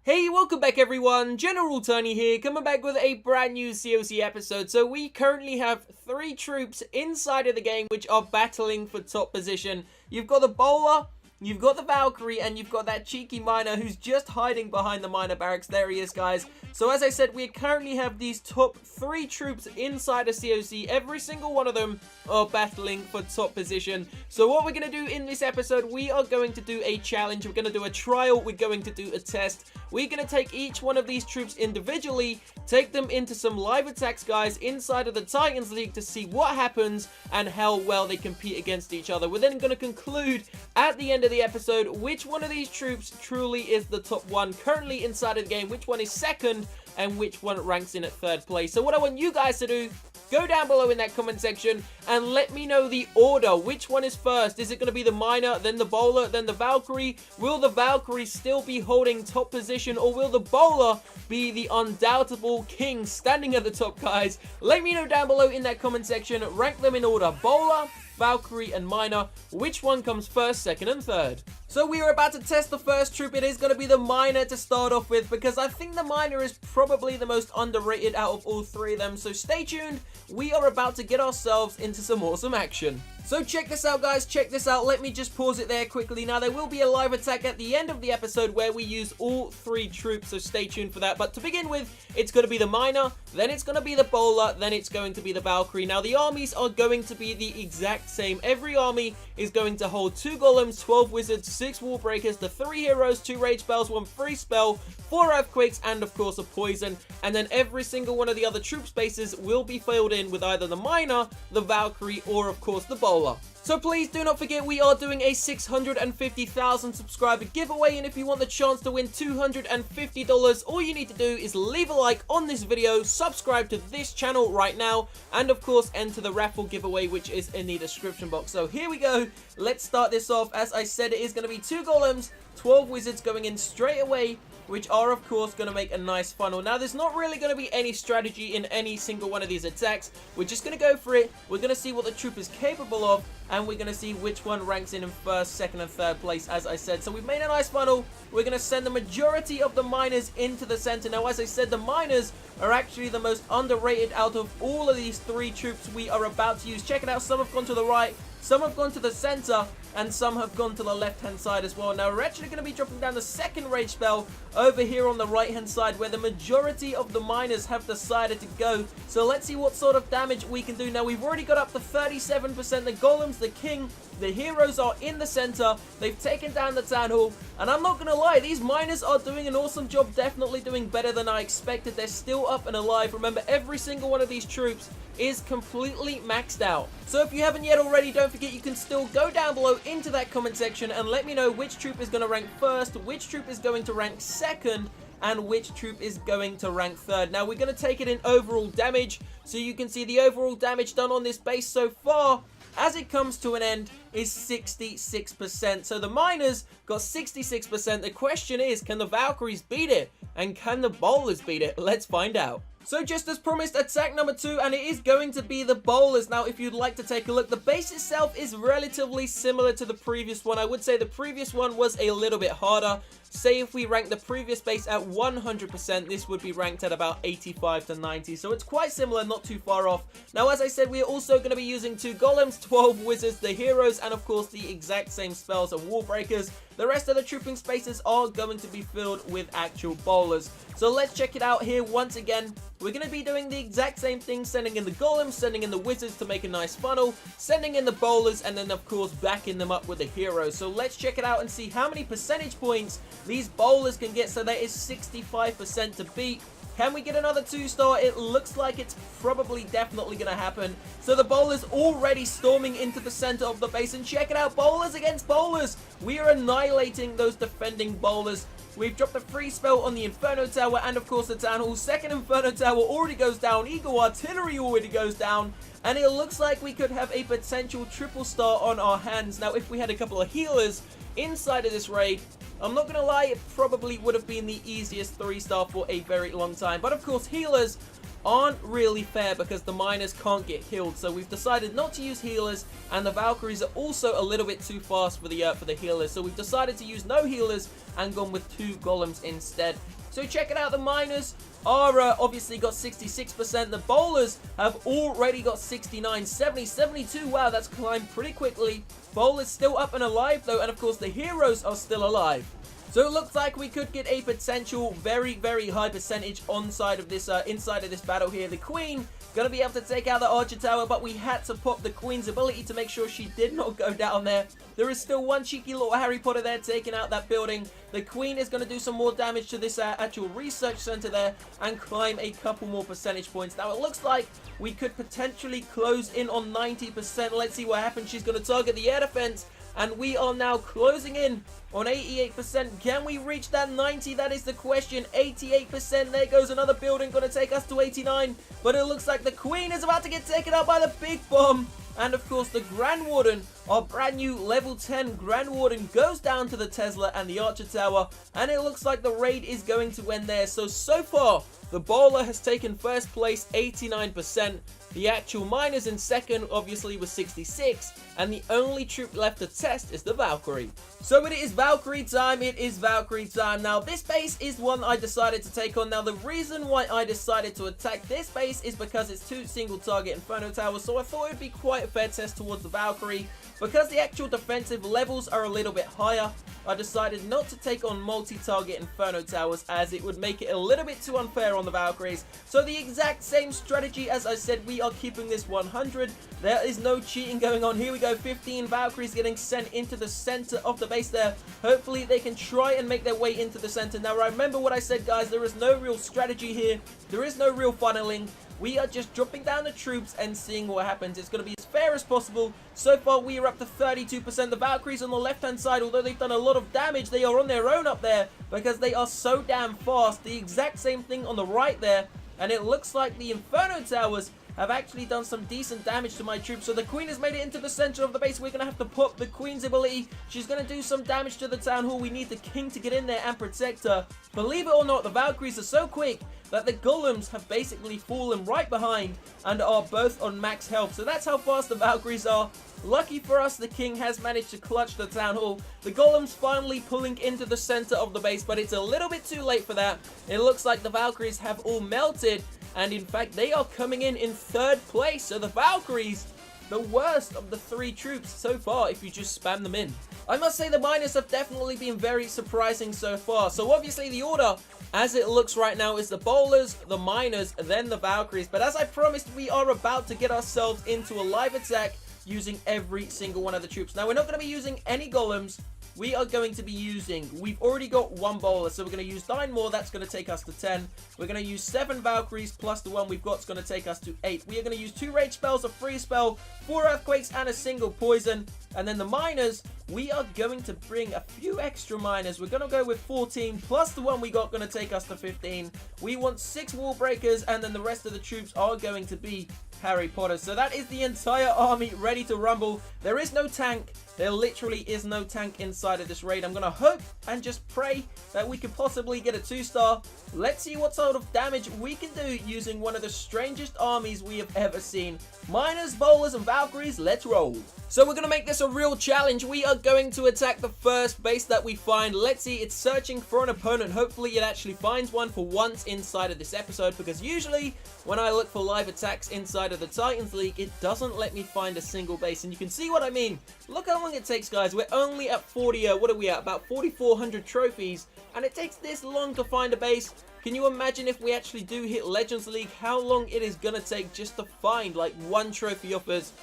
Hey, welcome back everyone, General Tony here, coming back with a brand new COC episode. So we currently have 3 troops inside of the game which are battling for top position. You've got the bowler, you've got the Valkyrie, and you've got that cheeky miner who's just hiding behind the miner barracks. There he is, guys. So as I said, we currently have these top 3 troops inside of COC. Every single one of them are battling for top position. So what we're going to do in this episode, we are going to do a challenge. We're going to do a trial. We're going to do a test. We're going to take each one of these troops individually, take them into some live attacks, guys, inside of the Titans League to see what happens and how well they compete against each other. We're then going to conclude at the end of the episode which one of these troops truly is the top one currently inside of the game, which one is second, and which one ranks in at 3rd place. So what I want you guys to do, go down below in that comment section and let me know the order. Which one is first? Is it going to be the miner, then the bowler, then the Valkyrie? Will the Valkyrie still be holding top position, or will the bowler be the undoubtable king standing at the top, guys? Let me know down below in that comment section. Rank them in order: bowler, Valkyrie, and miner. Which one comes first, second, and third? So we are about to test the first troop. It is going to be the miner to start off with, because I think the miner is probably the most underrated out of all 3 of them. So stay tuned. We are about to get ourselves into some awesome action. So check this out, guys. Check this out. Let me just pause it there quickly. Now, there will be a live attack at the end of the episode where we use all 3 troops, so stay tuned for that. But to begin with, it's going to be the miner, then it's going to be the bowler, then it's going to be the Valkyrie. Now, the armies are going to be the exact same. Every army is going to hold 2 golems, 12 wizards, 6 wall breakers, the 3 heroes, 2 rage spells, 1 free spell, 4 earthquakes, and of course a poison. And then every single one of the other troop spaces will be filled in with either the miner, the Valkyrie, or of course the bowler. So please do not forget, we are doing a 650,000 subscriber giveaway, and if you want the chance to win $250, all you need to do is leave a like on this video, subscribe to this channel right now, and of course enter the raffle giveaway, which is in the description box. So here we go. Let's start this off. As I said, it is going to be 2 golems, 12 wizards going in straight away, which are of course going to make a nice funnel. Now, there's not really going to be any strategy in any single one of these attacks. We're just going to go for it. We're going to see what the troop is capable of, and we're going to see which one ranks in 1st, 2nd, and 3rd place, as I said. So we've made a nice funnel. We're going to send the majority of the miners into the center. Now, as I said, the miners are actually the most underrated out of all of these 3 troops we are about to use. Check it out. Some have gone to the right, some have gone to the center, and some have gone to the left-hand side as well. Now, we're actually going to be dropping down the 2nd rage spell over here on the right-hand side, where the majority of the miners have decided to go. So let's see what sort of damage we can do. Now, we've already got up to 37%. The golems, the king, the heroes are in the center. They've taken down the town hall, and I'm not going to lie, these miners are doing an awesome job, definitely doing better than I expected. They're still up and alive. Remember, every single one of these troops is completely maxed out. So if you haven't yet already, don't forget you can still go down below into that comment section and let me know which troop is going to rank first, which troop is going to rank second, and which troop is going to rank 3rd. Now, we're going to take it in overall damage, so you can see the overall damage done on this base so far as it comes to an end is 66%. So the miners got 66%. The question is, can the Valkyries beat it? And can the bowlers beat it? Let's find out. So just as promised, attack number 2, and it is going to be the bowlers. Now, if you'd like to take a look, the base itself is relatively similar to the previous one. I would say the previous one was a little bit harder. Say if we rank the previous base at 100%, this would be ranked at about 85 to 90. So it's quite similar, not too far off. Now, as I said, we are also going to be using 2 golems, 12 wizards, the heroes, and of course the exact same spells of wall breakers. The rest of the trooping spaces are going to be filled with actual bowlers. So let's check it out here once again. We're going to be doing the exact same thing, sending in the golems, sending in the wizards to make a nice funnel, sending in the bowlers, and then of course backing them up with the heroes. So let's check it out and see how many percentage points these bowlers can get. So that is 65% to beat. Can we get another 2-star? It looks like it's probably definitely going to happen. So the bowlers already storming into the center of the base. And check it out, bowlers against bowlers. We are annihilating those defending bowlers. We've dropped a free spell on the Inferno Tower and of course the Town Hall. 2nd Inferno Tower already goes down. Eagle Artillery already goes down. And it looks like we could have a potential 3-star on our hands. Now, if we had a couple of healers inside of this raid, I'm not going to lie, it probably would have been the easiest 3-star for a very long time. But of course, healers aren't really fair because the miners can't get killed. So we've decided not to use healers, and the Valkyries are also a little bit too fast for the healers. So we've decided to use no healers and gone with 2 golems instead. So check it out, the miners are obviously got 66%. The bowlers have already got 69, 70, 72. Wow, that's climbed pretty quickly. Bowlers still up and alive though, and of course the heroes are still alive. So it looks like we could get a potential very, very high percentage inside of this battle here. The queen gonna be able to take out the archer tower, but we had to pop the queen's ability to make sure she did not go down there. There is still one cheeky little Harry Potter there taking out that building. The queen is going to do some more damage to this actual research center there and climb a couple more percentage points. Now it looks like we could potentially close in on 90%. Let's see what happens. She's going to target the air defense, and we are now closing in on 88%. Can we reach that 90? That is the question. 88%. There goes another building. Going to take us to 89. But it looks like the queen is about to get taken out by the big bomb. And of course the Grand Warden, our brand new level 10 Grand Warden, goes down to the Tesla and the Archer Tower. And it looks like the raid is going to end there. So far, the bowler has taken first place, 89%. The actual miners in second, obviously, was 66. And the only troop left to test is the Valkyrie. So it is Valkyrie time. It is Valkyrie time. Now, this base is one I decided to take on. Now, the reason why I decided to attack this base is because it's 2 single target Inferno Towers. So I thought it would be quite a fair test towards the Valkyrie. Because the actual defensive levels are a little bit higher, I decided not to take on multi-target Inferno Towers, as it would make it a little bit too unfair on the Valkyries. So the exact same strategy, as I said, we are keeping this 100. There is no cheating going on. Here we go, 15 Valkyries getting sent into the center of the base there. Hopefully they can try and make their way into the center. Now remember what I said, guys, there is no real strategy here. There is no real funneling. We are just dropping down the troops and seeing what happens. It's going to be as fair as possible. So far, we are up to 32%. The Valkyries on the left-hand side, although they've done a lot of damage, they are on their own up there because they are so damn fast. The exact same thing on the right there. And it looks like the Inferno Towers have actually done some decent damage to my troops. So the queen has made it into the center of the base. We're going to have to pop the queen's ability. She's going to do some damage to the town hall. We need the king to get in there and protect her. Believe it or not, the Valkyries are so quick that the golems have basically fallen right behind and are both on max health. So that's how fast the Valkyries are. Lucky for us, the king has managed to clutch the town hall. The golems finally pulling into the center of the base, but it's a little bit too late for that. It looks like the Valkyries have all melted, and in fact they are coming in third place. So the Valkyries, the worst of the 3 troops so far if you just spam them in. I must say the miners have definitely been very surprising so far. So obviously the order, as it looks right now, is the bowlers, the miners, then the Valkyries. But as I promised, we are about to get ourselves into a live attack using every single one of the troops. Now, we're not going to be using any golems. We are going to be using, we've already got 1 bowler, so we're going to use 9 more. That's going to take us to 10. We're going to use 7 Valkyries plus the 1 we've got is going to take us to 8. We are going to use 2 rage spells, a free spell, 4 earthquakes, and a single poison. And then the miners, we are going to bring a few extra miners. We're going to go with 14 plus the 1 we got, going to take us to 15. We want 6 wall breakers, and then the rest of the troops are going to be Harry Potter. So that is the entire army ready to rumble. There is no tank. There literally is no tank inside of this raid. I'm going to hope and just pray that we could possibly get a 2-star. Let's see what sort of damage we can do using one of the strangest armies we have ever seen. Miners, bowlers, and Valkyries, let's roll. So we're going to make this a real challenge. We are going to attack the first base that we find. Let's see, it's searching for an opponent. Hopefully it actually finds one for once inside of this episode, because usually when I look for live attacks inside of the Titans League, it doesn't let me find a single base. And you can see what I mean. Look how long it takes, guys. We're only at 40, what are we at? About 4,400 trophies, and it takes this long to find a base. Can you imagine if we actually do hit Legends League, how long it is going to take just to find like 1 trophy offers?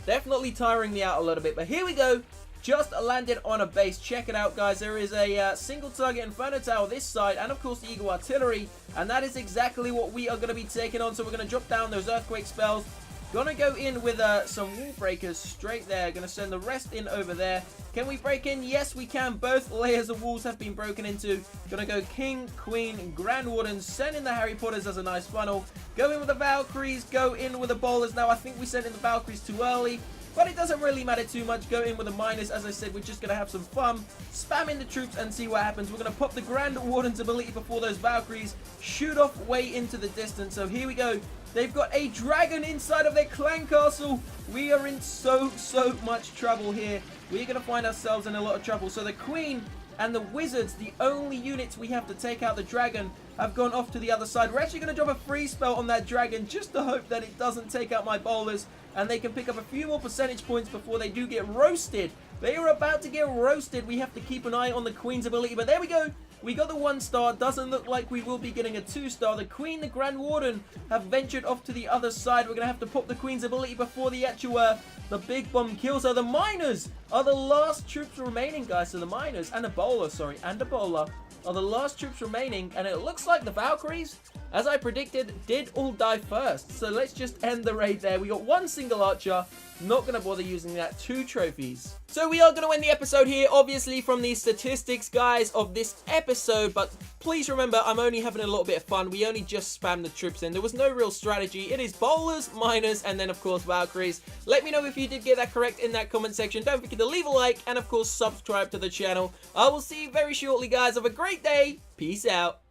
Definitely tiring me out a little bit, but here we go. Just landed on a base. Check it out, guys. There is a single target Inferno Tower this side, and of course the Eagle Artillery, and that is exactly what we are going to be taking on. So we're going to drop down those Earthquake spells. Gonna go in with some wall breakers straight there. Gonna send the rest in over there. Can we break in? Yes, we can. Both layers of walls have been broken into. Gonna go King, Queen, Grand Warden. Send in the Harry Potters as a nice funnel. Go in with the Valkyries. Go in with the bowlers. Now, I think we sent in the Valkyries too early, but it doesn't really matter too much. Go in with the miners. As I said, we're just going to have some fun. Spam in the troops and see what happens. We're going to pop the Grand Warden's ability before those Valkyries shoot off way into the distance. So here we go. They've got a dragon inside of their clan castle. We are in so much trouble here. We're going to find ourselves in a lot of trouble. So the Queen and the Wizards, the only units we have to take out the dragon. have gone off to the other side. We're actually going to drop a free spell on that dragon just to hope that it doesn't take out my bowlers and they can pick up a few more percentage points before they do get roasted. They are about to get roasted. We have to keep an eye on the Queen's ability, but there we go. We got the 1-star. Doesn't look like we will be getting a 2-star. The Queen, the Grand Warden, have ventured off to the other side. We're going to have to pop the Queen's ability before the actual, the big bomb kills her. The miners are the last troops remaining, guys. So the miners and a bowler, sorry, and a bowler are the last troops remaining. And it looks like the Valkyries, as I predicted, did all die first. So let's just end the raid there. We got one single archer. Not going to bother using that. 2 trophies. So we are going to end the episode here, obviously from the statistics, guys, of this episode. But please remember, I'm only having a little bit of fun. We only just spammed the troops in. There was no real strategy. It is bowlers, miners, and then, of course, Valkyries. Let me know if you did get that correct in that comment section. Don't forget to leave a like and, of course, subscribe to the channel. I will see you very shortly, guys. Have a great day. Peace out.